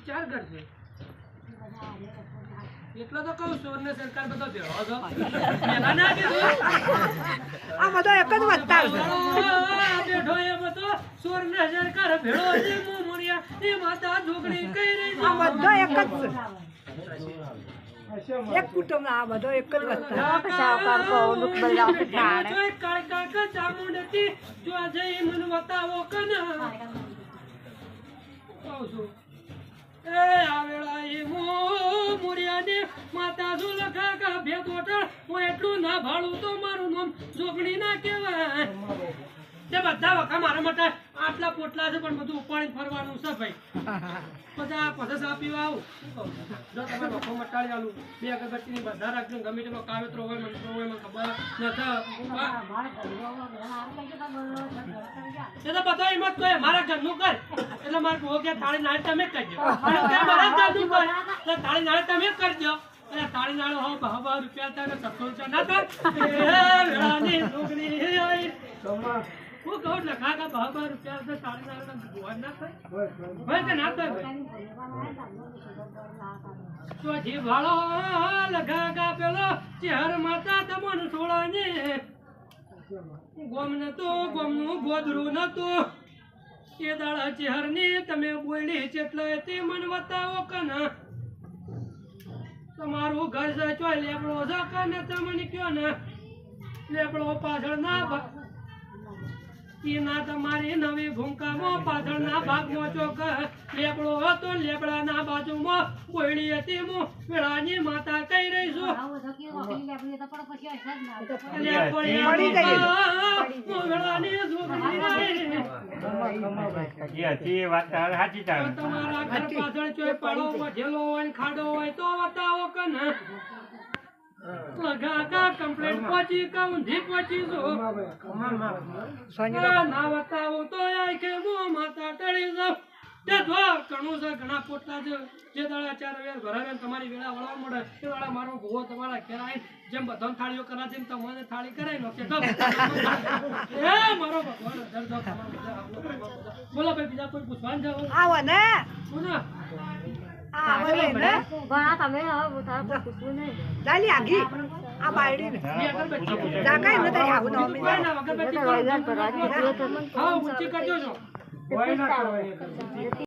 4 ઘર છે એટલો તો કહું સોર ને સરકાર બધો ભેળો હતો પેલા ના કીધું આ બધો એક જ વત્તા છે બેઠો એ બધો સોર ને સરકાર ભેળો છે મોરિયા એ માતા ઢોકળી કઈ રહી આ બધો એક જ છે એક કુટુંબ આ બધો એક જ વત્તા કાકા ચામુંડતી જો જઈ મને બતાવો કના કહું છું એ આવેલા એ મોરિયાને માતા જો લખા કા ભે ગોટળ હું એટલું ના ભાળું તો મારું નામ જોગણી ના કહેવાય તે બધા વખા મારા માટે આટલા પોટલા છે પણ બધું ઉપાડી ફરવાનું છે ભાઈ પછી સા પીવા આવું જો તમે વખો મટાડી આલું 2 અગરબત્તીની બધા રાખજો ગમે તેનો કાવેતરો હોય મંત્રો હોય મને ખબર નથી એ તો બધો હિંમત કહે મારા ઘરનું કર એટલે મારે બહુ કે થાળી નાળ તમે કરજો મારા ઘરનું કર એટલે થાળી નાળ તમે કરજો એટલે થાળી નાળ હો 1000 રૂપિયા થાય ને 700 ના થાય વેળાની છોકરી આવી હું કહું લખા કા 1000 રૂપિયા તો થાળી નાળ ભગવાન ના થાય ભાઈ કે ના થાય તો જી વાળો લખા કા પેલો ચહેર માતા તમન સોળાને ગોમ નતો ગોમનું ગોદરું નતું એ દાડા ચહેરની તમે બોલી ચેટલો તે મન બતાવો કના તમારું ઘર છે ચોય લેબડો છે કને તમને કયો ને લેબડો પાછળ ના ના તમારી નવી ભૂંકામાં પાછળના ભાગમાં ચોક લેબડો હતો લેબડાના બાજુમાં બોયડી હતી હું વેળાની માતા કહી રહી છું તમારા ઘર પાછળ ચોય પાડો વધેલો હોય ખાડો હોય તો બતાવો કને લગા કમ્પ્લેટ પહોંચી ઊંધી પહોંચી ના બતાવું તો કે હું માતા ટળી જાઉં તે જો ઘણું છે ઘણા પોટલા છે જે દાડા 4 વેર ભરાવે તમારી વેળા વળવા મળે એ વાળા મારો ભૂવો તમારા ઘેર આવી જેમ બધા થાળીઓ કરા છે તમને થાળી કરાવી લો કે એ મારો ભગવાન બોલો ભાઈ બીજા કોઈ પૂછવાનું જાવ આવો ને બોલો આવો ને તમે ચાલી આગી આ બાયડી ને જાકાઈ ન થઈ આવું નોમી હા ઊંચી કરજો છો